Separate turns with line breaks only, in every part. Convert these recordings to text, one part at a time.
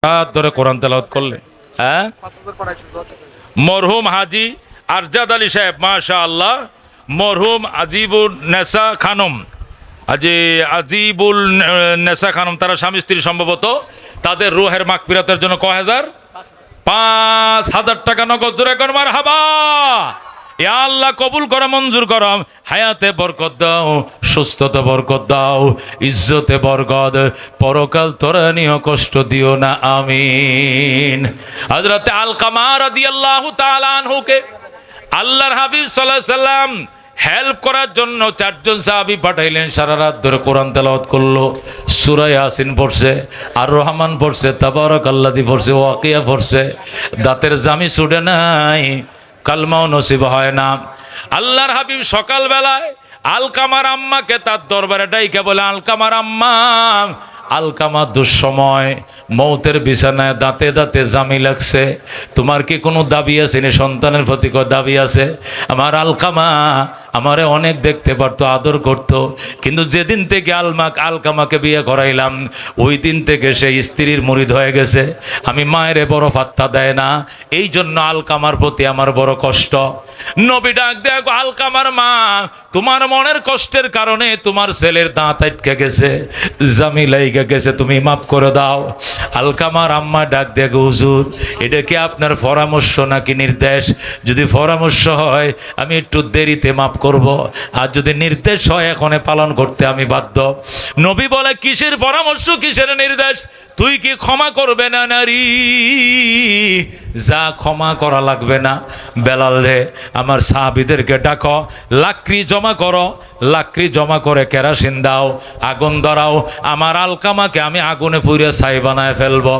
রাত ধরে কোরআন তেলাওয়াত করলে। হ্যাঁ, মরহুম হাজি আরজাদ আলী সাহেব, মাশাআল্লাহ, মরহুম আজিবুল নেসা খানম, আজিবুল নেসা খানম, তারা স্বামী স্ত্রী সম্ভবত, তাদের রুহের মাগফিরাতের জন্য কয় হাজার, 5,000 টাকা নগদ। জোরে কর মারহাবা। ইয়া আল্লাহ কবুল করো, মঞ্জুর করো, হায়াতে বরকত দাও, সুস্থতা বরকত দাও, ইজ্জতে বরকত, পরকাল তরানিও কষ্ট দিও না, আমিন। হযরতে আলকামা রাদিয়াল্লাহু তাআলা আনহুকে আল্লাহর হাবিব সাল্লাল্লাহু আলাইহি সাল্লাম হেল্প করার জন্য 4 জন সাহাবী পাঠাইলেন। সারা রাত ধরে কোরআন তেলাওয়াত করলো, সূরা ইয়াসিন পড়ছে, আর রহমান পড়ছে, তাবারাকাল্লাযী পড়ছে, ওয়াকিয়া পড়ছে। দাঁতের জামি ছুটে নাই, কালমাও নসিব হয় না। আল্লাহর হাবিব সকালবেলায় আলকামার আম্মাকে তার দরবারে ডাইকে বলে, আলকামার আম্মা, আলকামা দুঃসময়, মৌতের বিছানায়, দাঁতে দাঁতে জামি লাগছে, তোমার কি কোনো দাবি আছে? সন্তানের প্রতি কোনো দাবি আছে? আমার আলকামা আমারে অনেক দেখতে পারতো, আদর করত, কিন্তু যেদিন থেকে আলকামাকে বিয়ে করাইলাম ওই দিন থেকে সে স্ত্রীর মুরিদ হয়ে গেছে। আমি মায়েরে বড় পাত্তা দেয় না, এই জন্য আলকামার প্রতি আমার বড় কষ্ট। নবী ডাক দেয়, আলকামার মা, তোমার মনের কষ্টের কারণে তোমার ছেলের দাঁত আটকে গেছে, জামি লাইগা গেছে, তুমি মাফ করে দাও। আলকামার আম্মা ডাক দেয়, হুজুর, এটা কি আপনার পরামর্শ নাকি নির্দেশ? যদি পরামর্শ হয় আমি একটু দেরিতে মাফ করব, আর যদি নির্দেশ হয় এখন পালন করতে আমি বাধ্য। নবী বলে, কিসের পরামর্শ, কিসের নির্দেশ? তুই কি ক্ষমা করবে না নারী? যা, ক্ষমা করা লাগবে না। বেলাল রে, আমার সাহাবীদেরকে ডাকো, লাকড়ি জমা করো, লাকড়ি জমা করে কেরাসিন দাও, আগুন ধরাও, আমার আলকামাকে আমি আগুনে পুড়ে ছাই বানায় ফেলবো।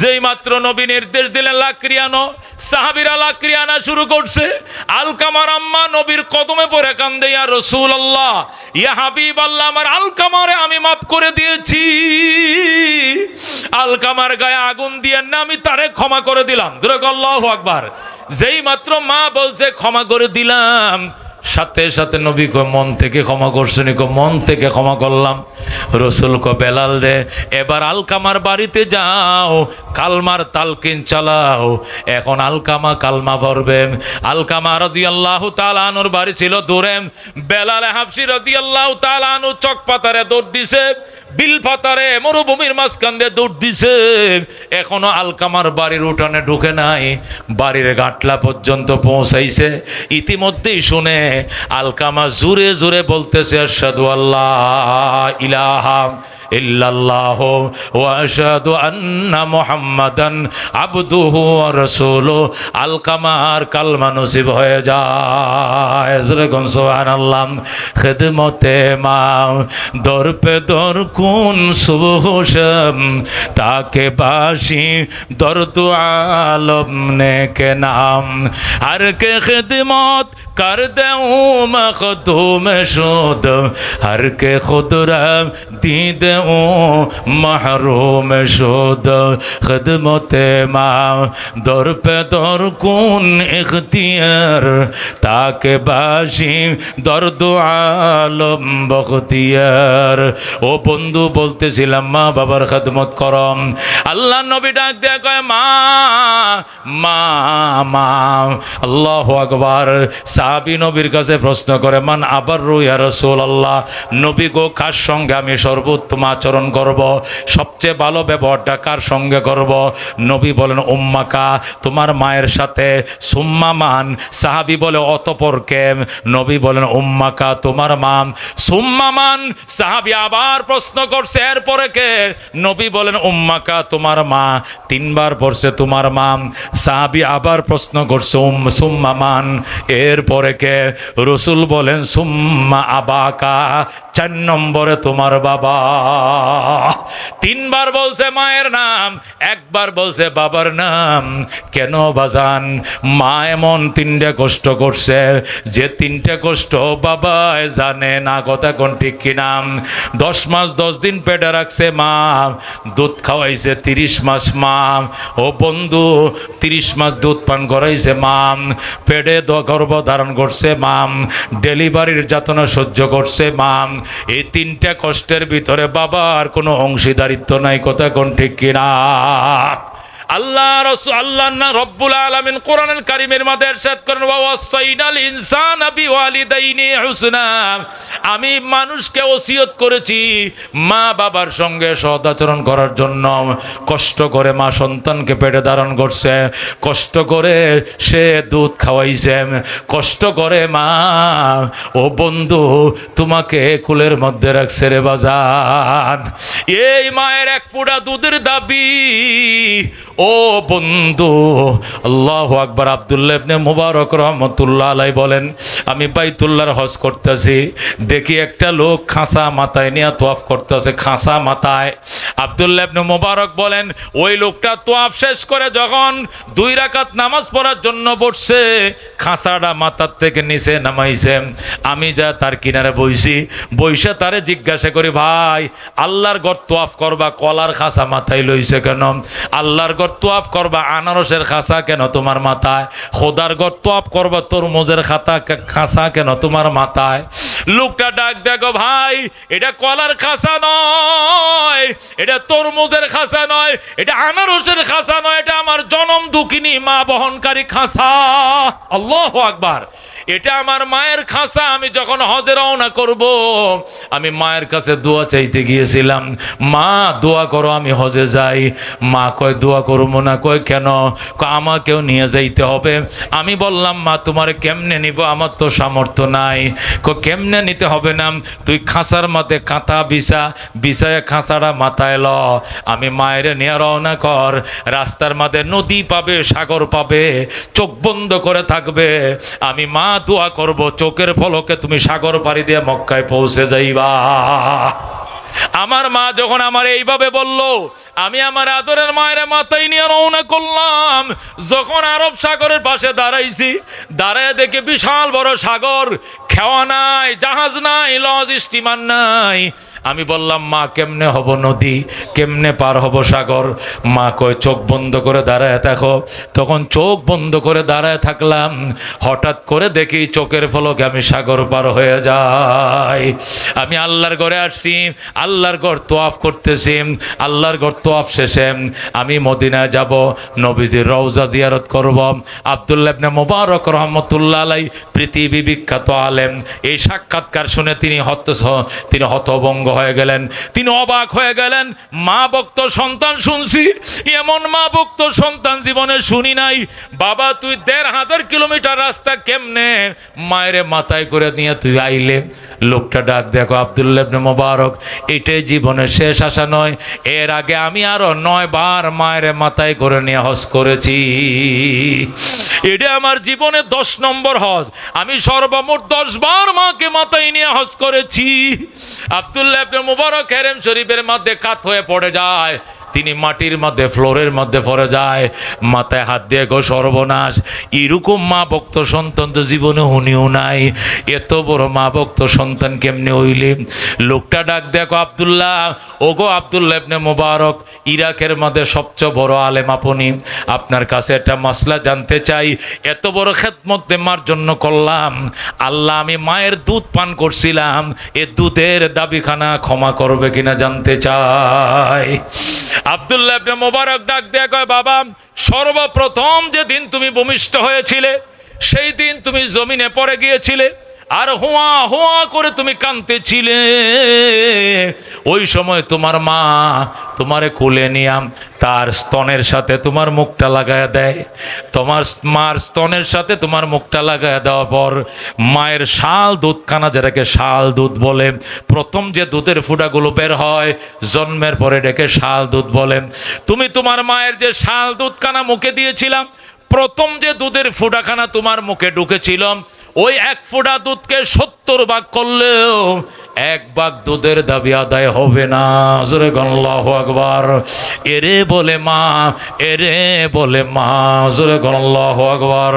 যেই মাত্র নবী নির্দেশ দিলেন লাকড়ি আনো, সাহাবীরা লাকড়ি আনা শুরু করছে। আলকামার আম্মা নবীর কদমে পড়ে কান্দে, ইয়া রাসূলুল্লাহ, ইয়া হাবিবাল্লাহ, আমার আলকামারে আমি মাফ করে দিয়েছি, আলকামার গায়ে আগুন দিয়েন না, আমি তারে ক্ষমা করে দিলাম। আল্লাহু আকবার। যেই মাত্র মা বলছে ক্ষমা করে দিলাম, সাথে সাথে নবী কো মন থেকে ক্ষমা করছেন, মন থেকে ক্ষমা করলাম। রসুল কো, বেলাল রে, এবার আলকামার বাড়িতে যাও, কালমার তালকিন চালাও। এখন আলকামা কালমা পড়বে। আলকামা রাদিয়াল্লাহু তাআলা আনহুর বাড়ি ছিল দূরে। বেলাল হাবশী রাদিয়াল্লাহু তাআলা আনহু চক পাতারে দৌড় দিছে, বিল পাতারে মরুভূমির মাঝখান দিয়ে দৌড় দিছে। এখনো আলকামার বাড়ির উঠানে ঢুকে নাই, বাড়ির গাটলা পর্যন্ত পৌঁছাইছে। ইতিমধ্যেই শুনে আলকামা জোরে জোরে বলতেছে, আশহাদু আল্লাহ ইলাহা ইল্লাল্লাহ ওয়া আশহাদু আন্না মুহাম্মাদান আবদুহু ওয়া রাসূলুহু। আলকামার কালমা নসিব হয়ে যায়। সুবহানাল্লাহ। খিদমতে মা দর পে দর কুন সুবহ শাম, তাকে বাসি দর্দ আলম নে কে নাম, হর কে খিদমত কর দেউ মখদুম শুদ, হর কে খুদ রব দি দেউ মাহরুম শুদ। খিদমতে মা দর পে দর কুন ইখতিয়ার, তাকে বাসি দর্দ আলম বখতিয়ার। ও বন্ধু, বলতেছিলাম মা বাবার খেদমত করম। আল্লাহ নবী ডাক দেয়া কয়, মা মা মা। আল্লাহু আকবার। সাহাবী নবীর কাছে প্রশ্ন করে, মান আবাররু ইয়া রাসূলুল্লাহ, নবী গো, কার সঙ্গে আমি সর্বোত্তম আচরণ করব, সবচেয়ে ভালো ব্যবহারটা কার সঙ্গে করব? নবী বলেন, উম্মাকা, তোমার মায়ের সাথে। সুম্মা মান? সাহাবী বলে, অতঃপর কে? নবী বলেন, উম্মাকা, তোমার মা। সুম্মা মান? সাহাবী আবার প্রশ্ন করছে, এরপরে কে? নবী বলেন, উম্মাকা, তোমার মা। 3 বার পড়ছে তোমার মা। সাহাবী আবার প্রশ্ন করছে, সুম্মা মান, এরপরে কে? রাসূল বলেন, সুম্মা আবাকা, 4 নম্বরে তোমার বাবা। 3 বার বলছে মায়ের নাম, 1 বার বলছে বাবার নাম। কেন বাজান? মা এমন 3টে কষ্ট করছে, যে 3টে কষ্ট বাবায় জানে না। কথা কোন ঠিক কিনা? 10 মাস 10 দিন পেটে রাখছে মা, দুধ খাওয়াইছে 30 মাস মা। ও বন্ধু, 30 মাস দুধ পান করাইছে মা, পেটে গর্ভ ধারণ করছে মা, ডেলিভারির যাতনা সহ্য করছে মা। এই 3টে কষ্টের ভিতরে বাবা বাবার কোনো অংশীদারিত্ব নাই, কথা কোন ঠিক কিনা? আল্লাহ রাসূল আল্লাহ না রব্বুল আলামিন কোরআনুল কারীমের মধ্যে ইরশাদ করেন, ওয়া ওয়াসাইনাল ইনসানা বিওয়ালিদাইনি হুসনা, আমি মানুষকে ওসিয়ত করেছি মা বাবার সঙ্গে সদাচরণ করার জন্য। কষ্ট করে মা সন্তানকে পেটে ধারণ করছে, কষ্ট করে সে দুধ খাওয়াইছে, কষ্ট করে মা ও বন্ধু তোমাকে কুলের মধ্যে রাখছে রে বাজান। এই মায়ের এক পুরা দুধের দাবি ও বন্ধু। আল্লাহু আকবার। আব্দুল্লাহ ইবনে মুবারক রহমাতুল্লাহ আলাইহি বলেন, আমি বাইতুল্লাহর হজ করতেছি, দেখি একটা লোক খাঁসা মাথায় নিয়ে তোয়াফ করতেছে, খাঁসা মাথায়। আব্দুল্লাহ ইবনে মুবারক বলেন, ওই লোকটা তোয়াফ শেষ করে যখন 2 রাকাত নামাজ পড়ার জন্য বসছে, খাঁসাটা মাথার থেকে নিচে নামাইছে। আমি যা তার কিনারে বইছি, বইসে তারে জিজ্ঞাসা করি, ভাই আল্লাহর ঘর তোয়াফ করবা কলার খাঁসা মাথায় লইছে কেন? আল্লাহর ঘর তোয়াফ করবা আনারসের খাঁসা কেন তোমার মাথায়? খোদার ঘর তোয়াফ করবা তরমুজের খাঁসা কেন তোমার মাথায়? লোকটা ডাক দেখো, ভাই এটা কলার খাঁসা নয়, এটা তরমুজের খাঁসা নয়, এটা আনারসের খাঁসা নয়, এটা আমার জনম দুঃখিনী মা বহনকারী খাঁসা। আল্লাহু আকবার। এটা আমার মায়ের খাঁসা। আমি যখন হজে রওনা করব, আমি মায়ের কাছে দোয়া চাইতে গিয়েছিলাম, মা দোয়া করো আমি হজে যাই। মা কয় দোয়া করবো না। কয় কেন? আমাকেও নিয়ে যাইতে হবে। আমি বললাম, মা তোমার কেমনে নিব, আমার তো সামর্থ্য নাই। কেমনে নিতে হবে না, তুই খাঁচার মধ্যে কাঁথা বিছায় খাঁচাটা মাথায় ল, আমি মায়ের নিয়ে রওনা কর। রাস্তার মধ্যে নদী পাবে, সাগর পাবে, চোখ বন্ধ করে থাকবে, আমি মা দোয়া করব, চোখের পলকে তুমি সাগর পাড়ি দিয়ে মক্কায় পৌঁছে যাইবা। আমার মা যখন আমার এইভাবে বলল, আমি আমার আদরের মায়ের মাথায় নিয়ে রওনা করলাম। যখন আরব সাগরের পাশে দাঁড়াইছি, দাঁড়ায় দেখে বিশাল বড় সাগর, খেওয়া নাই, জাহাজ নাই, লঞ্চ স্টিমার নাই। আমি বললাম, মা কেমনে হব নদী, কেমনে পার হব সাগর? মা কয় চোখ বন্ধ করে দাঁড়ায় থাকো। তখন চোখ বন্ধ করে দাঁড়ায় থাকলাম, হঠাৎ করে দেখি চোখের পলকে আমি সাগর পার হয়ে যাই। আমি আল্লাহর ঘরে আসছি, আল্লাহর ঘর তোয়াফ করতেছি। আল্লাহর ঘর তোয়াফ শেষে আমি মদিনায় যাব, নবীজির রওজা জিয়ারত করব। আব্দুল্লাহ ইবনে মুবারক রহমাতুল্লাহ আলাইহি পৃথিবী বিখ্যাত আলেম, এই সাক্ষাৎকার শুনে তিনি হতভম্ব হয়ে গেলেন, তিনি অবাক হয়ে গেলেন। মা ভক্ত সন্তান শুনছি, এমন মা ভক্ত সন্তান জীবনে শুনি নাই। বাবা তুই 1500 কিলোমিটার রাস্তা কেমনে মায়ের মাথায় করে নিয়ে তুই আইলে? লোকটা ডাক দেখো, আব্দুল্লাহ ইবনে মুবারক, এটাই জীবনের শেষ আশা নয়, এর আগে আমি আরো 9 বার মায়ের মাথায় করে নিয়ে হজ করেছি। এটা আমার জীবনে 10 নম্বর হজ। আমি সর্বমোট 10 বার মাকে মাথায় নিয়ে হজ করেছি। আব্দুল্লাহ ইবনে মুবারক হেরেম শরীফের মধ্যে কাত হয়ে পড়ে যায়, তিনি মাটির মধ্যে ফ্লোরের মধ্যে পড়ে যায়, মাথায় হাত দিয়ে গো সর্বনাশ, এরকম মা ভক্ত সন্তান তো জীবনে হুনিও নাই, এত বড় মা ভক্ত সন্তান কেমনে হইলি? লোকটা ডাক দেখো, আব্দুল্লাহ, ওগো আব্দুল্লাহ ইবনে মুবারক, ইরাকের মধ্যে সবচেয়ে বড় আলেম আপনি, আপনার কাছে একটা মাসলা জানতে চাই। এত বড় খেদমত মার জন্য করলাম, আল্লাহ আমি মায়ের দুধ পান করছিলাম, এ দুধের দাবিখানা ক্ষমা করবে কিনা জানতে চাই। আব্দুল্লাহ ইবনে মুবারক ডাক দিয়ে কয়, বাবা সর্বপ্রথম যেদিন তুমি ভূমিষ্ঠ হয়েছিলে, সেই দিন তুমি জমিনে পড়ে গিয়েছিলে, আর হুয়া হুয়া করে তুমি কাঁদতেছিলে। ওই সময় তোমার মা তোমারে কোলে নিয়াম তার স্তনের সাথে তোমার মুখটা লাগায় দেয়। তোমার মার স্তনের সাথে তোমার মুখটা লাগায় দেওয়ার পর মায়ের শাল দুধখানা, যেটাকে শাল দুধ বলে, প্রথম যে দুধের ফুটাগুলো বের হয় জন্মের পরে ডেকে শাল দুধ বলে। তুমি তোমার মায়ের যে শাল দুধখানা মুখে দিয়েছিলাম, প্রথম যে দুধের ফুটাখানা তোমার মুখে ঢুকেছিল, ওই 1 ফোঁটা দুধকে 70 ভাগ করলেও 1 ভাগ দুধের দাবি আদায় হবে না। জোরে আল্লাহু আকবার। এরে বলে মা, এরে বলে মা, জোরে আল্লাহু আকবার।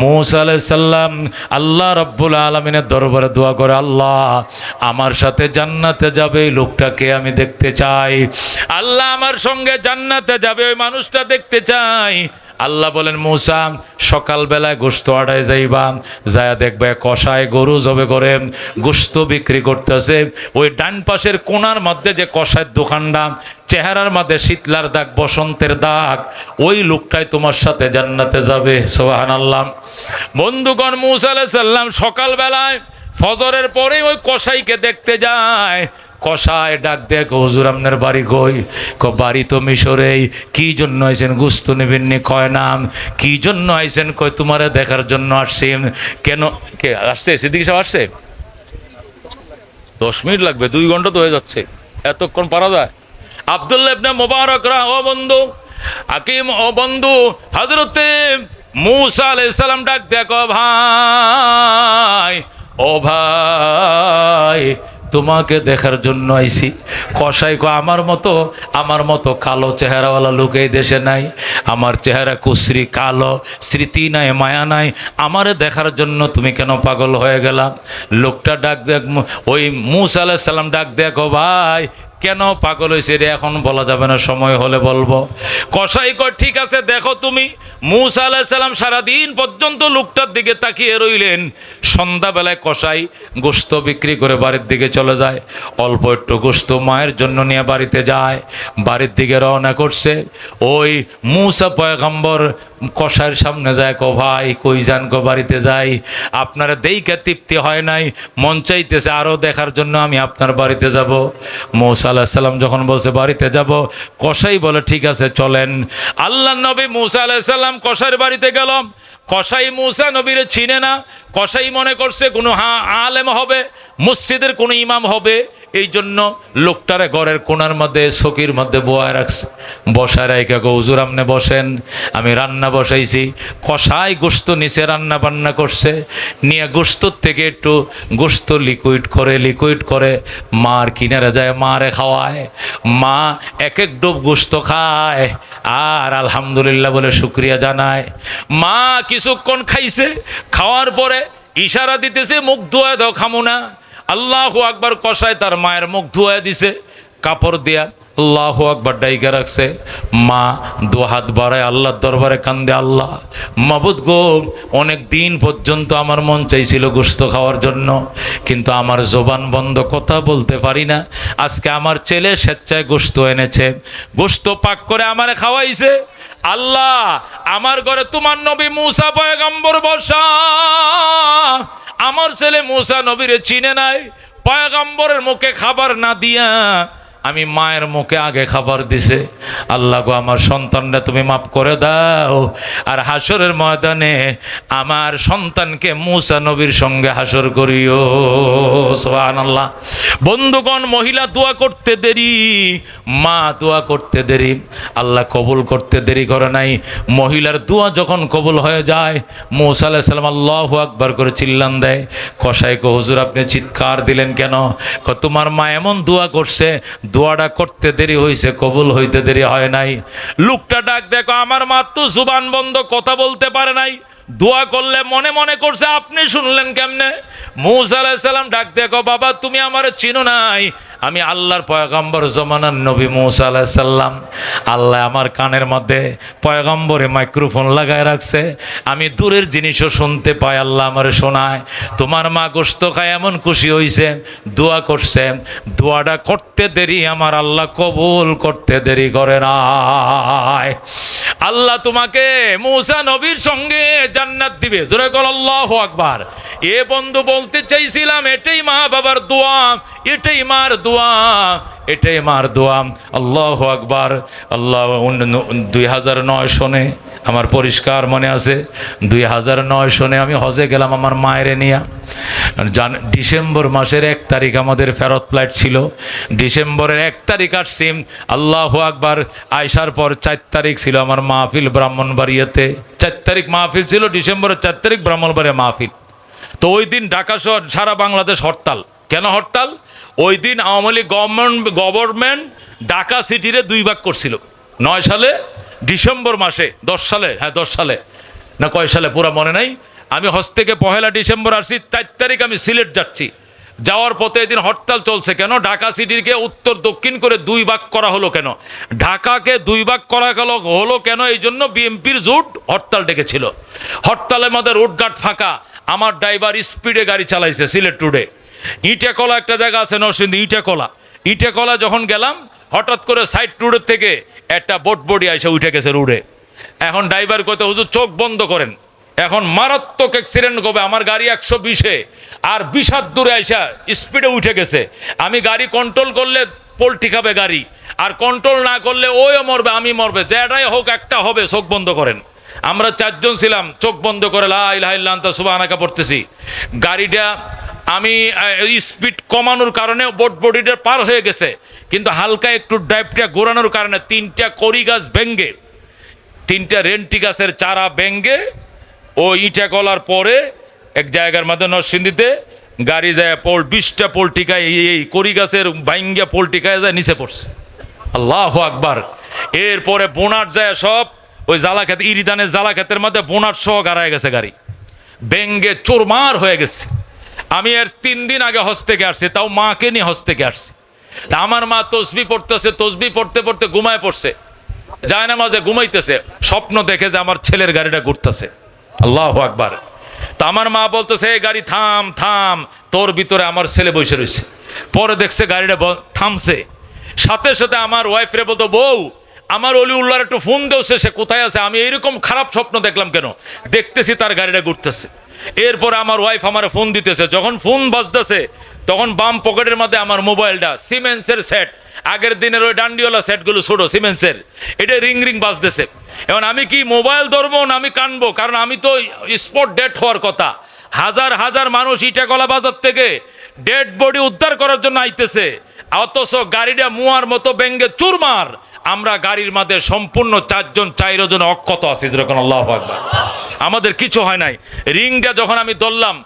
মূসা আলাইহিস সালাম আল্লাহ রাব্বুল আলামিনের দরবারে দোয়া করে, আল্লাহ আমার সাথে জান্নাতে যাবে এই লোকটাকে আমি দেখতে চাই। আল্লাহ আমার সঙ্গে জান্নাতে যাবে ওই মানুষটা দেখতে চাই। আল্লাহ বলেন, মূসা সকালবেলায় গোশত আড়ায় যাইবা, যায় দেখবে কষায় গরু জবে করে গোশত বিক্রি করতে করতেছে, ওই ডান পাশের কোণার মধ্যে যে কষায়ের দোকানটা, চেহারার মধ্যে শীতলার দাগ, বসন্তের দাগ, ওই লোকটাই তোমার সাথে জান্নাতে যাবে। সুবহানাল্লাহ। বন্ধুগণ, মূসা আলাইহিস সালাম সকালবেলায় ফজরের পরে ওই কসাইকে দেখতে যায়। কসাই ডাক দেখ, হুজুর আপনার বাড়ি কই? বাড়ি তো মিশরেই। কি জন্য আইছেন? গুস্ত নেবেন নি? কয় নাম। কি জন্য আইছেন? কয় তোমারে দেখার জন্য আসছি। কেন কে আসছে? সিদ্দিক সাহেব আসছে? 10 মিনিট লাগবে, 2 ঘন্টা তো হয়ে যাচ্ছে, এতক্ষণ পারা যায়? আব্দুল্লাহ ইবনে মুবারকরা, ও বন্ধু হাকিম, ও বন্ধু হযরতে মূসা আলাইহিস সালাম ডাক দেখো, ভাই, ও ভাই, তোমাকে দেখার জন্য আইছি। কসাই কো, আমার মতো কালো চেহারাওয়ালা লোক এই দেশে নাই। আমার চেহারা কুশ্রী, কালো, স্মৃতি নাই, মায়া নাই। আমারে দেখার জন্য তুমি কেন পাগল হয়ে গেলা? লোকটা ডাক দেখ, ওই মূসা আলাইহিস সালাম ডাক দেখো, ভাই, কেন পাগল হয়েছে রে এখন বলা যাবে না, সময় হলে বলবো। কসাই কয়, ঠিক আছে, দেখো তুমি। মূসা আলাইহিস সালাম সারাদিন পর্যন্ত লোকটার দিকে তাকিয়ে রইলেন। সন্ধ্যাবেলায় কসাই গোশত বিক্রি করে বাড়ির দিকে চলে যায়। অল্প একটু গোশত মায়ের জন্য নিয়ে বাড়িতে যায়। বাড়ির দিকে রওনা করছে। ওই মূসা পয়গম্বর কসাইয়ের সামনে যায়, কো, ভাই, কই যান? কো, বাড়িতে যাই। আপনারা দেইখা তৃপ্তি হয় নাই, মন চাইতেছে আরও দেখার জন্য আমি আপনার বাড়িতে যাব। মূসা আলাইহিস সালাম যখন বলছে বাড়িতে যাব, কসাই বলে, ঠিক আছে, চলেন। আল্লাহর নবী মূসা আলাইহিস সালাম কসাইয়ের বাড়িতে গেল। কসাই মূসা নবীরে চিনে না। কসাই মনে করছে কোনো আলেম হবে, মসজিদের কোনো ইমাম হবে। এই জন্য লোকটারে ঘরের কোণার মধ্যে চকির মধ্যে বসায় রাখছে। বসায় রাইখা কো, হুজুর আপনি বসেন, আমি রান্না বসাইছি। কসাই গোশত নিচে রান্না বান্না করছে, নিয়ে গোশতর থেকে একটু গোশত লিকুইড করে মার কিনারে যায়, মারে খাওয়ায়। মা এক এক ডোব গোশত খায় আর আলহামদুলিল্লাহ বলে শুকরিয়া জানায়। মা কিছুক্ষণ খাইছে, খাওয়ার পরে ইশারা দিতেছে, মুখ ধোয়া দাও, খামু না। আল্লাহু আকবার। কসাই তার মায়ের মুখ ধোয়া দিছে কাপড় দিয়া, আল্লাহু আকবার ডাইকা রাখছে। মা 2 হাত বাড়ায় আল্লাহর দরবারে কান্দে, আল্লাহ, মাবুদ গো, অনেক দিন পর্যন্ত আমার মন চাইছিল গোশত খাওয়ার জন্য, কিন্তু আমার জবান বন্ধ, কথা বলতে পারি না। আজকে আমার ছেলে স্বেচ্ছায় গোশত এনেছে, গোশত পাক করে আমারে খাওয়াইছে। আল্লাহ, আমার ঘরে তোমার নবী মূসা পয়গম্বর বসা, আমার ছেলে মূসা নবীরে চিনে নাই। পয়গম্বরের মুখে খাবার না দিয়া আমি মায়ের মুখে আগে খাবার দিছে। আল্লাহ গো, আমার সন্তানরা তুমি মাফ করে দাও, আর হাসরের ময়দানে আমার সন্তানকে মূসা নবীর সঙ্গে হাসর করিও। সুবহানাল্লাহ। বন্ধুগণ, মহিলা দোয়া করতে দেরি, মা দোয়া করতে দেরি, আল্লাহ কবুল করতে দেরি করে নাই। মহিলার দোয়া যখন কবুল হয়ে যায়, মূসা আলাইহিস সালাম আল্লাহু আকবার করে চিল্লান দেয়। কসাই কো, হুজুর আপনি চিৎকার দিলেন কেন? তোমার মা এমন দোয়া করছে, দোয়াটা করতে দেরি হয়েছে, কবুল হইতে দেরি হয় নাই। লোকটা ডাক দেখো, আমার মা তো জুবান বন্ধ, কথা বলতে পারে নাই, দোয়া করলে মনে মনে করছে, আপনি শুনলেন কেমনে? মূসা আলাইহিস সালাম ডাক দেখো, বাবা, তুমি আমারে চিনো নাই, আমি আল্লাহর পয়গম্বর জমানার নবী মূসা আলাইহিস সালাম। আল্লাহ আমার কানের মধ্যে পয়গম্বরে মাইক্রোফোন লাগায় রাখছে, আমি দূরের জিনিসও শুনতে পাই, আল্লাহ আমারে শোনায়। তোমার মা গোশত খায় এমন খুশি হইছে, দোয়া করছে, দোয়াটা করতে দেরি, আমার আল্লাহ কবুল করতে দেরি করে নাই। আল্লাহ তোমাকে মূসা নবীর সঙ্গে জান্নাত দিবে। জোরে বল আল্লাহু আকবার। এ বন্ধু, বলতে চাইছিলাম, এটাই মা বাবার দোয়া, এটাই মার দোয়া, এটাই মার দোয়া। আল্লাহু আকবার। আল্লাহ 2009 সনে আমার পরিষ্কার মনে আছে, 2009 সনে আমি হজে গেলাম আমার মায়ের নিয়ে। ডিসেম্বর মাসের 1 তারিখ আমাদের ফেরত ফ্লাইট ছিল। ডিসেম্বরের 1 তারিখ আসছি, আল্লাহু আকবার। আয়সার পর 4 তারিখ ছিল আমার মাহফিল ব্রাহ্মণবাড়িয়াতে। 4 তারিখ মাহফিল ছিল, ডিসেম্বরের 4 তারিখ ব্রাহ্মণবাড়িয়া মাহফিল। তো ওই দিন ঢাকা শহর, সারা বাংলাদেশ হরতাল। কেন হরতাল? ওই দিন আওয়ামী লীগ গভর্নমেন্ট ঢাকা সিটিরে 2 ভাগ করছিল 9 সালে, ডিসেম্বর মাসে, 10 সালে, হ্যাঁ 10 সালে না কয় সালে পুরা মনে নাই। আমি হজ থেকে 1 ডিসেম্বর আসছি, 4 তারিখ আমি সিলেট যাচ্ছি। যাওয়ার পথে এদিন হরতাল চলছে। কেন? ঢাকা সিটিকে উত্তর দক্ষিণ করে 2 ভাগ করা হলো কেন? ঢাকাকে 2 ভাগ করা হলো কেন? এই জন্য বিএনপির জোট হরতাল ডেকেছিল। হরতালের মধ্যে রোডঘাট ফাঁকা, আমার ড্রাইভার স্পিডে গাড়ি চালাইছে সিলেট রোডে। ইটাকলা একটা জায়গা আছে নরসিংদী, ইটাকলা যখন গেলাম, হঠাৎ করে সাইড রোডের থেকে একটা বটবডি আইসা উঠে গেছে রোডে। এখন ড্রাইভার কইতে, হুজুর চোখ বন্ধ করেন, এখন মারাত্মক অ্যাক্সিডেন্ট হবে। আমার গাড়ি 120-এ, আর 20 হাত দূরে আইসা স্পিডে উঠে গেছে। আমি গাড়ি কন্ট্রোল করলে পোল্টি খাবে গাড়ি, আর কন্ট্রোল না করলে ওইও মরবে, আমি মরবে, যেটাই হোক একটা হবে, চোখ বন্ধ করেন। আমরা 4 জন ছিলাম, চোখ বন্ধ করে লা ইলাহা ইল্লা আনতা সুবহানাকা পড়তেছি। গাড়িটা আমি স্পিড কমানোর কারণে বডিটা পার হয়ে গেছে, কিন্তু হালকা একটু ড্রাইভটা ঘোরানোর কারণে 3টা কড়ি গাছ ভেঙ্গে, 3টা রেন্টি গাছের চারা ভেঙ্গে ও ইটা কলার পরে এক জায়গার মধ্যে নরসিংদীতে গাড়ি যায় 20টা পোল্টিকায়, এই কড়ি গাছের ভাঙ্গা পোল্টিকায় যায় নিচে পড়ছে। আল্লাহু আকবার। এরপরে বোনার যায় সব ওই জ্বালা খেতে, ইরিদানের জ্বালা খেতের মধ্যে বোনার সহ গাড়ায় গেছে, গাড়ি ভেঙ্গে চোরমার হয়ে গেছে। আমি এর 3 দিন আগে হজ থেকে আসছি, তাও মাকে নিয়ে হজ থেকে আসছি। তা আমার মা তসবি পড়তেছে, তসবি পড়তে পড়তে ঘুমায় পড়ছে, যায় না মাঝে ঘুমাইতেছে, স্বপ্ন দেখে যে আমার ছেলের গাড়িটা ঘুরতেছে। আল্লাহু আকবার। তা আমার মা বলতেছে, এই গাড়ি থাম থাম, তোর ভিতরে আমার ছেলে বসে রয়েছে। পরে দেখছে গাড়িটা থামছে, সাথে সাথে আমার ওয়াইফরে বলতো, বউ আমার অলিউল্লাহর একটু ফোন দেওছে, সে কোথায় আছে, আমি এরকম খারাপ স্বপ্ন দেখলাম কেন, দেখতেছি তার গাড়িটা ঘুরতেছে। এরপরে আমার ওয়াইফ আমার ফোন দিতেছে, যখন ফোন বাজতেছে তখন বাম পকেটের মধ্যে আমার মোবাইলটা, সিমেন্সের সেট, আগের দিনের ওই ডান্ডিওয়ালা সেটগুলো ছোট সিমেন্সের, এটা রিং রিং বাজতেছে। এখন আমি কি মোবাইল ধরবো না আমি কানবো, কারণ আমি তো স্পট ডেড হওয়ার কথা। হাজার হাজার মানুষ ইটাকলা বাজার থেকে ডেড বডি উদ্ধার করার জন্য আইতেছে, অথচ গাড়িটা মুয়ার মতো ব্যঙ্গে চুরমার। আমরা গাড়ির মধ্যে সম্পূর্ণ 4 জন 4 জন অক্ষত আছি, যেরকম আল্লাহু আকবার। আমাদের কিছু হয় নাই। রিংটা যখন আমি ধরলাম,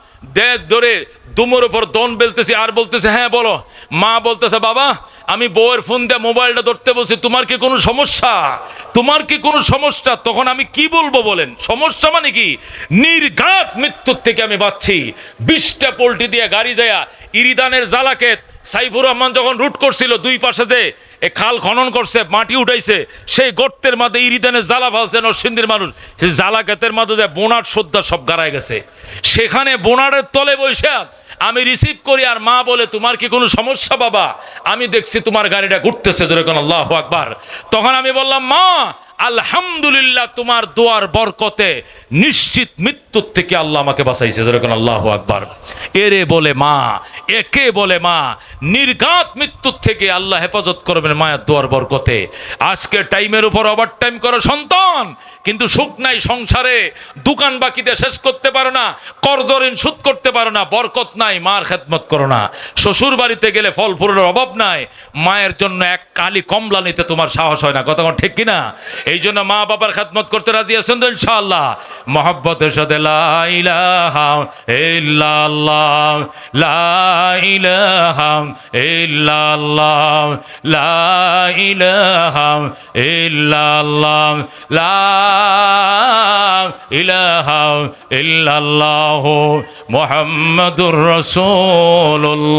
ধরে দুমোর উপর দন বেলতেছি, আর বলতেছে, হ্যাঁ বলো। মা বলতেছে, বাবা আমি বউয়ের ফোন দিয়ে মোবাইলটা ধরতে বলছি, তোমার কি কোনো সমস্যা, তোমার কি কোনো সমস্যা? তখন আমি কি বলবো বলেন, সমস্যা মানে কি? নির্ঘাত মৃত্যুর থেকে আমি বাঁচছি। 20টা পোল্টি দিয়ে গাড়ি যায় ইরিদানের জালাকে। সাইফুর রহমান যখন রুট করছিল, 2 পাশে যে খাল খনন করছে, মাটি উঠাইছে, সেই গর্তের মাঝে ইরিদানের জ্বালা ফালছে নরসিংদীর মানুষ, সেই জ্বালা ক্ষেতের মাঝে যে বোনার শ্রদ্ধা সব গাড়ায় গেছে। সেখানে বোনারের তলে বসে আমি রিসিভ করি, আর মা বলে, তোমার কি কোনো সমস্যা বাবা? আমি দেখছি তোমার গাড়িটা ঘুরতেছে, যেরকম আল্লাহু আকবার। তখন আমি বললাম, মা আলহামদুলিল্লাহ, তোমার দোয়ার বরকতে নিশ্চিত মৃত্যুর থেকে আল্লাহ আমাকে বাঁচাইছে, যেরকম আল্লাহু আকবার। এরে বলে মা, একে বলে মা, নির্ঘাত মৃত্যুর থেকে আল্লাহ হেফাজত করবেন মায়ের দোয়ার বরকতে। আজকে টাইমের উপর ওভার টাইম করো সন্তান, কিন্তু সুখ নাই সংসারে, দোকান বাকিতে শেষ করতে পারো না, কর্জ ঋণ শোধ করতে পারো না, বরকত নাই, মার খেদমত করো না। শ্বশুর বাড়িতে গেলে ফল ফুলের অভাব নাই, মায়ের জন্য এক কালি কমলা নিতে তোমার সাহস হয় না, কথা ঠিক কিনা? এই জন্য মা বাবার খেদমত করতে রাজি আছেন তো ইনশাআল্লাহ? মহব্বতের সাথে লা ইলাহা ইল্লাল্লাহ, লা ইলাহা ইল্লাল্লাহ, লা ইলাহা ইল্লাল্লাহ, লা ইলাহা ইল্লাল্লাহ, মুহাম্মাদুর রাসূলুল্লাহ।